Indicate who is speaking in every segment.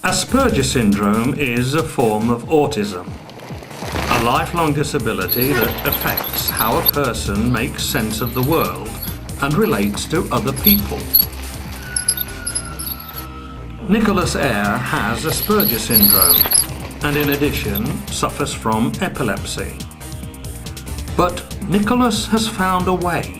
Speaker 1: Asperger syndrome is a form of autism, a lifelong disability that affects how a person makes sense of the world and relates to other people. Nicholas Eyre has Asperger syndrome and in addition suffers from epilepsy. But Nicholas has found a way.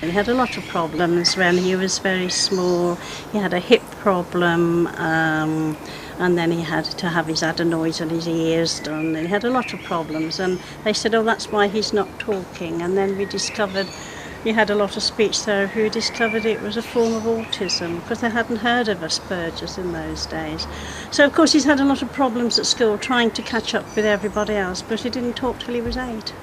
Speaker 2: He had a lot of problems when he was very small. He had a hip problem, and then he had to have his adenoids on his ears done. He had a lot of problems, and they said, oh, that's why he's not talking. And then we discovered he had a lot of speech therapy. We discovered it was a form of autism because they hadn't heard of Asperger's in those days. So, of course, he's had a lot of problems at school trying to catch up with everybody else, but he didn't talk till he was 8.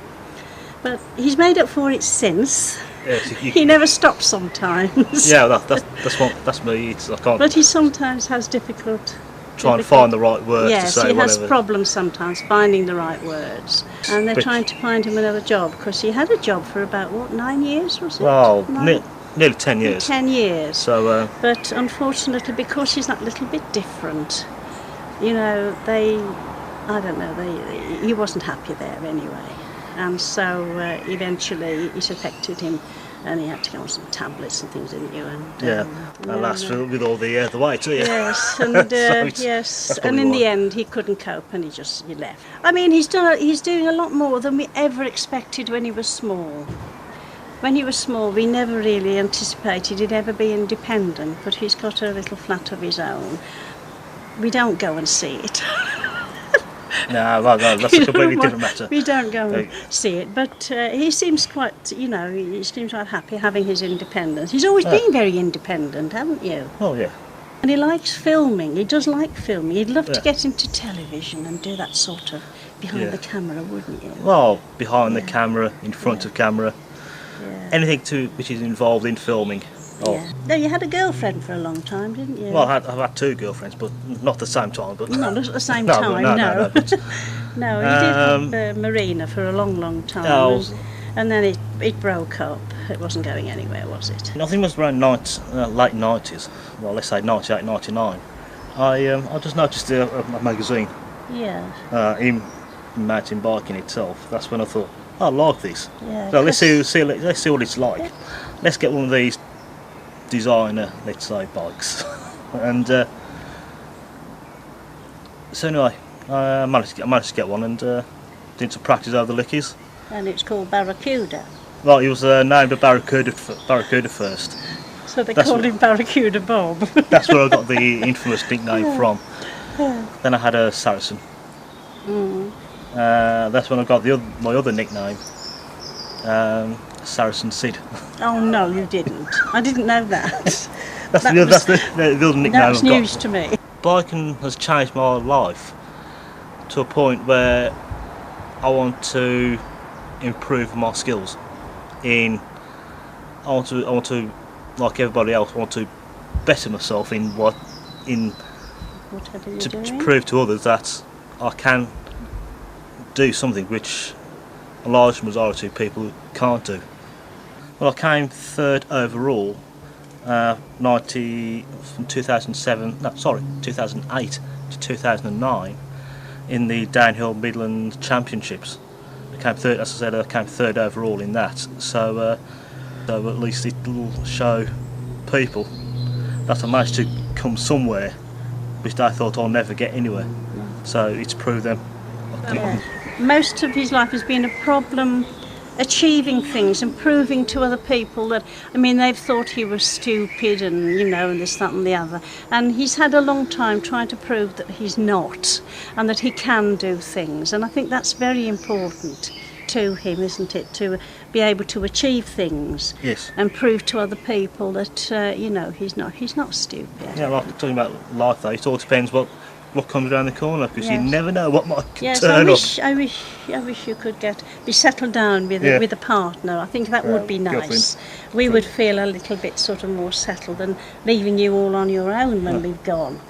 Speaker 2: But he's made up for it since.
Speaker 3: Yes,
Speaker 2: he never stops sometimes.
Speaker 3: Yeah, that's me. I can't.
Speaker 2: But he sometimes has difficult.
Speaker 3: Trying to find the right words
Speaker 2: yes,
Speaker 3: to say
Speaker 2: he
Speaker 3: whatever.
Speaker 2: has problems sometimes finding the right words, and they're trying to find him another job because he had a job for about 9 years, was it?
Speaker 3: Well, nearly 10 years.
Speaker 2: 10 years.
Speaker 3: So,
Speaker 2: but unfortunately, because he's that little bit different, you know, he wasn't happy there anyway. And so eventually it affected him, and he had to go on some tablets and things, didn't you? And
Speaker 3: last with all the weight, too.
Speaker 2: Yes, and yes, and in the end he couldn't cope, and he left. I mean, he's doing a lot more than we ever expected when he was small. When he was small, we never really anticipated he'd ever be independent, but he's got a little flat of his own. We don't go and see it.
Speaker 3: No, that's a completely different matter.
Speaker 2: We don't go and see it, but he seems quite, he seems quite happy having his independence. He's always been very independent, haven't you?
Speaker 3: Oh, yeah.
Speaker 2: And he likes filming. He does like filming. He'd love to get into television and do that sort of behind the camera, wouldn't you?
Speaker 3: Well, behind the camera, in front of camera, anything which is involved in filming. Oh.
Speaker 2: Yeah. No, you had a girlfriend for a long time, didn't you?
Speaker 3: Well, I've had 2 girlfriends, but not at the same time. But
Speaker 2: not at the same time, no. No, you did have Marina for a long, long time, and then it broke up. It wasn't going anywhere, was it?
Speaker 3: I think it was around late 90s, well, let's say 98, 99. I just noticed a magazine.
Speaker 2: Yeah.
Speaker 3: In mountain biking itself. That's when I thought, I like this.
Speaker 2: Yeah.
Speaker 3: So let's see what it's like. Yeah. Let's get one of these designer, let's say, bikes. And so anyway, I managed to get one and did some practice over the Lickies.
Speaker 2: And it's called Barracuda.
Speaker 3: Well, he was named a Barracuda first.
Speaker 2: So they called him Barracuda Bob.
Speaker 3: That's where I got the infamous nickname from. Then I had a Saracen. That's when I got my other nickname, Saracen Sid.
Speaker 2: Oh no, you didn't. I didn't know that.
Speaker 3: That's the other nickname I've got.
Speaker 2: That's news to me.
Speaker 3: Biking has changed my life to a point where I want to improve my skills. I want to, like everybody else, I want to better myself in
Speaker 2: Whatever you're
Speaker 3: to
Speaker 2: doing.
Speaker 3: prove to others that I can do something which a large majority of people can't do. Well, I came 3rd overall, from 2008 to 2009 in the Downhill Midland Championships. I came 3rd, as I said, I came 3rd overall in that. So at least it will show people that I managed to come somewhere which I thought I'll never get anywhere. So it's proved them.
Speaker 2: Most of his life has been a problem achieving things and proving to other people that, I mean, they've thought he was stupid and, and this, that and the other. And he's had a long time trying to prove that he's not and that he can do things. And I think that's very important to him, isn't it, to be able to achieve things.
Speaker 3: Yes. And
Speaker 2: prove to other people that, he's not stupid.
Speaker 3: Yeah, like talking about life though, it all depends what comes around the corner, because you never know what might turn up.
Speaker 2: I wish you could be settled down with a partner. I think that would be nice. We would feel a little bit sort of more settled than leaving you all on your own when we've gone.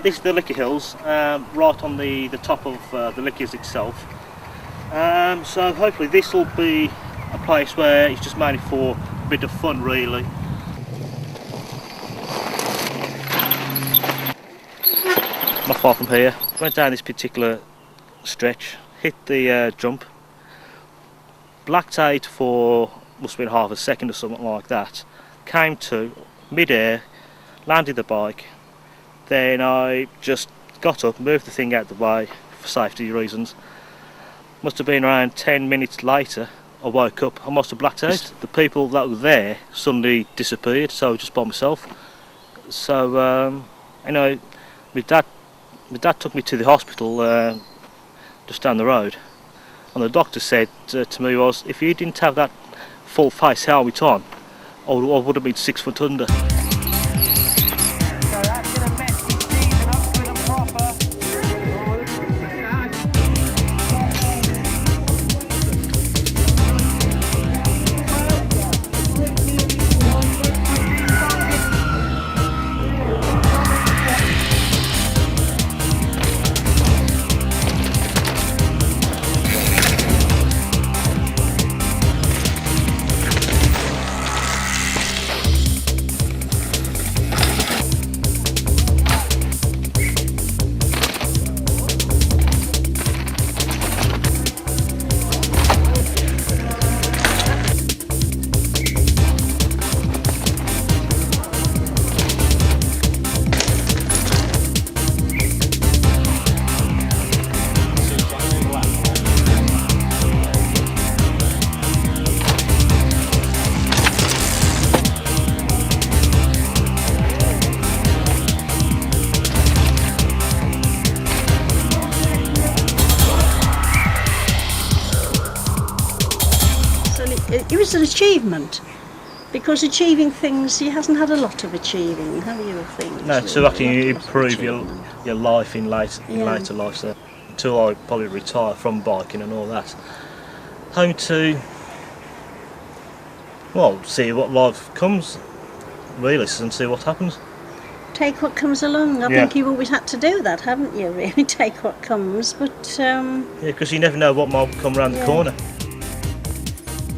Speaker 3: This is the Licky Hills, right on the top of the Lickies itself. So hopefully this will be a place where it's just made it for a bit of fun, really. not far from here. Went down this particular stretch, hit the jump, blacked out for must have been half a second or something like that. Came to mid-air, landed the bike, then I just got up, moved the thing out of the way for safety reasons. Must have been around 10 minutes later I woke up. I must have blacked out. The people that were there suddenly disappeared, so I was just by myself. So you know, my dad took me to the hospital just down the road, and the doctor said to me was, if you didn't have that full face helmet on, I would have been 6 foot under.
Speaker 2: It was an achievement, because achieving things, he hasn't had a lot of achieving, have you, of things?
Speaker 3: No,
Speaker 2: really?
Speaker 3: to actually improve your life in later life, so until I probably retire from biking and all that. Home to, well, see what life comes, really, and see what happens.
Speaker 2: Take what comes along. I think you've always had to do that, haven't you, really? Take what comes, but...
Speaker 3: Yeah, because you never know what might come around the corner.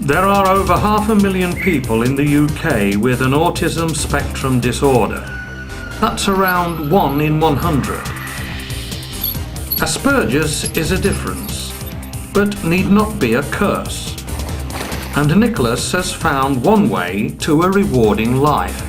Speaker 1: There are over 500,000 people in the UK with an autism spectrum disorder. That's around 1 in 100. Asperger's is a difference, but need not be a curse. And Nicholas has found one way to a rewarding life.